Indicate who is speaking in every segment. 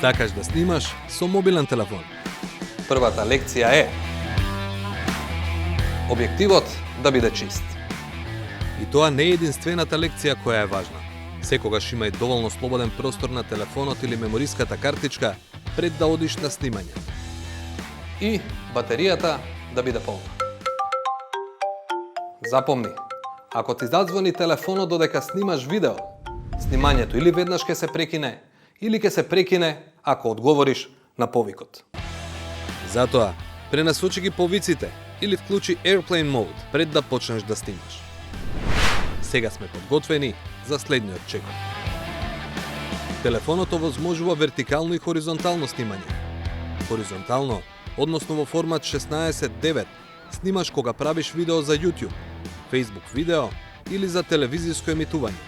Speaker 1: Сакаш да снимаш со мобилен телефон?
Speaker 2: Првата лекција е објективот да биде чист.
Speaker 1: И тоа не е единствената лекција која е важна. Секогаш има и доволно слободен простор на телефонот или мемориската картичка пред да одиш на снимање.
Speaker 2: И батеријата да биде полна. Запомни, ако ти задзвони телефонот додека снимаш видео, снимањето или веднаш ќе се прекине, или ќе се прекине ако одговориш на повикот.
Speaker 1: Затоа, пренасочи ги повиците или вклучи Airplane Mode пред да почнеш да снимаш. Сега сме подготвени за следниот чекор. Телефонот овозможува вертикално и хоризонтално снимање. Хоризонтално, односно во формат 16:9, снимаш кога правиш видео за YouTube, Facebook видео или за телевизиско емитување.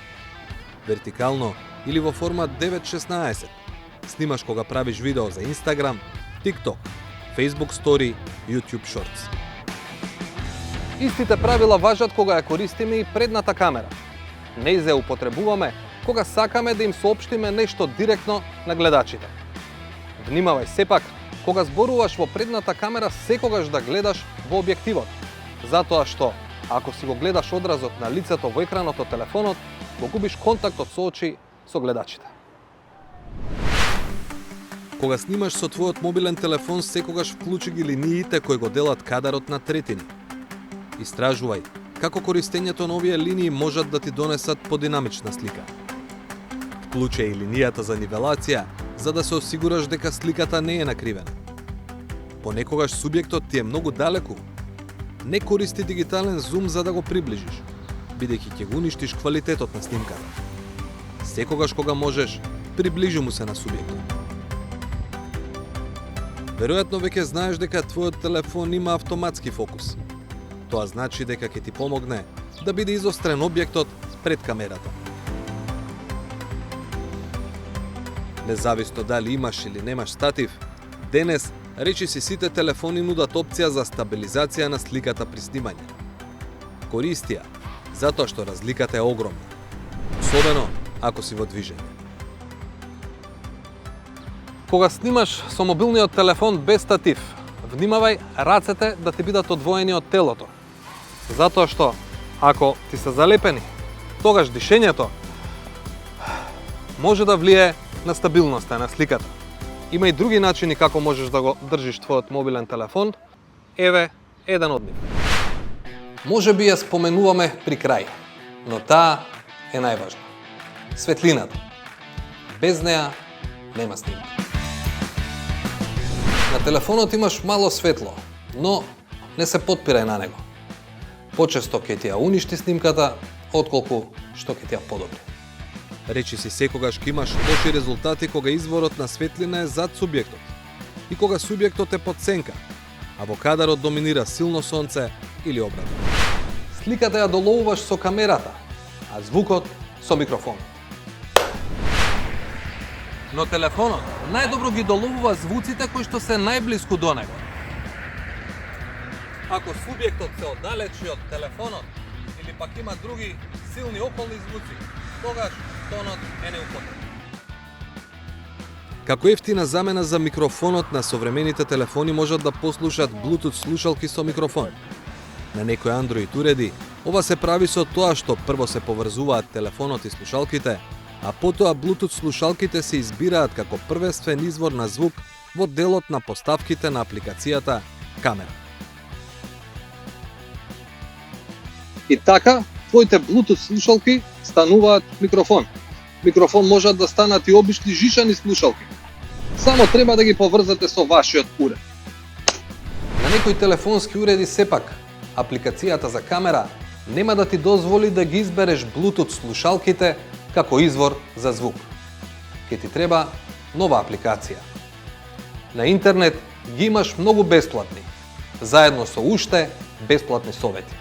Speaker 1: Вертикално или во формат 9:16, снимаш кога правиш видео за Instagram, TikTok, Facebook Story, YouTube Shorts.
Speaker 2: Истите правила важат кога ја користиме и предната камера. Не ја употребуваме кога сакаме да им соопштиме нешто директно на гледачите. Внимавај сепак кога зборуваш во предната камера секогаш да гледаш во објективот, затоа што ако си го гледаш одразот на лицето во екранот од телефонот, го губиш контактот со очи со гледачите.
Speaker 1: Кога снимаш со твојот мобилен телефон, секогаш вклучи ги линиите кои го делат кадарот на третини. Истражувај како користењето на овие линии можат да ти донесат подинамична слика. Вклучи и линијата за нивелација, за да се осигураш дека сликата не е накривена. Понекогаш субјектот ти е многу далеку. Не користи дигитален зум за да го приближиш, бидејќи ќе го уништиш квалитетот на снимката. Секогаш кога можеш, приближи му се на субјектот. Веројатно веќе знаеш дека твојот телефон има автоматски фокус. Тоа значи дека ќе ти помогне да биде изострен објектот пред камерата. Независно дали имаш или немаш статив, денес речиси сите телефони нудат опција за стабилизација на сликата при снимање. Користи ја, затоа што разликата е огромна, особено ако си во движење.
Speaker 2: Кога снимаш со мобилниот телефон без статив, внимавај рацете да ти бидат одвоени од телото. Затоа што, ако ти се залепени, тогаш дишењето може да влие на стабилноста на сликата. Има и други начини како можеш да го држиш твојот мобилен телефон. Еве еден од нив. Може би ја споменуваме при крај, но таа е најважна. Светлината. Без неа нема снимка. На телефонот имаш мало светло, но не се потпирај на него. Почесто ќе ти ја уништи снимката, отколку што ќе ти ја подобри.
Speaker 1: Речиси секогаш ќе имаш лоши резултати кога изворот на светлина е зад субјектот и кога субјектот е под сенка, а во кадарот доминира силно сонце или обратно.
Speaker 2: Сликата ја доловуваш со камерата, а звукот со микрофонот. Но телефонот најдобро ги доловува звуците кои што се најблиску до него. Ако субјектот се оддалечи од телефонот или пак има други силни околни звуци, тогаш тонот е неупотребен.
Speaker 1: Како ефтина замена за микрофонот на современите телефони можат да послушат Bluetooth слушалки со микрофон. На некои Android уреди, ова се прави со тоа што прво се поврзуваат телефонот и слушалките, а потоа Bluetooth слушалките се избираат како првенствен извор на звук во делот на поставките на апликацијата камера.
Speaker 2: И така, твоите Bluetooth слушалки стануваат микрофон. Микрофон можат да станат и обични жишани слушалки. Само треба да ги поврзате со вашиот уред. На некои телефонски уреди сепак, апликацијата за камера нема да ти дозволи да ги избереш Bluetooth слушалките како извор за звук. Ке ти треба нова апликација. На интернет ги имаш многу бесплатни, заедно со уште бесплатни совети.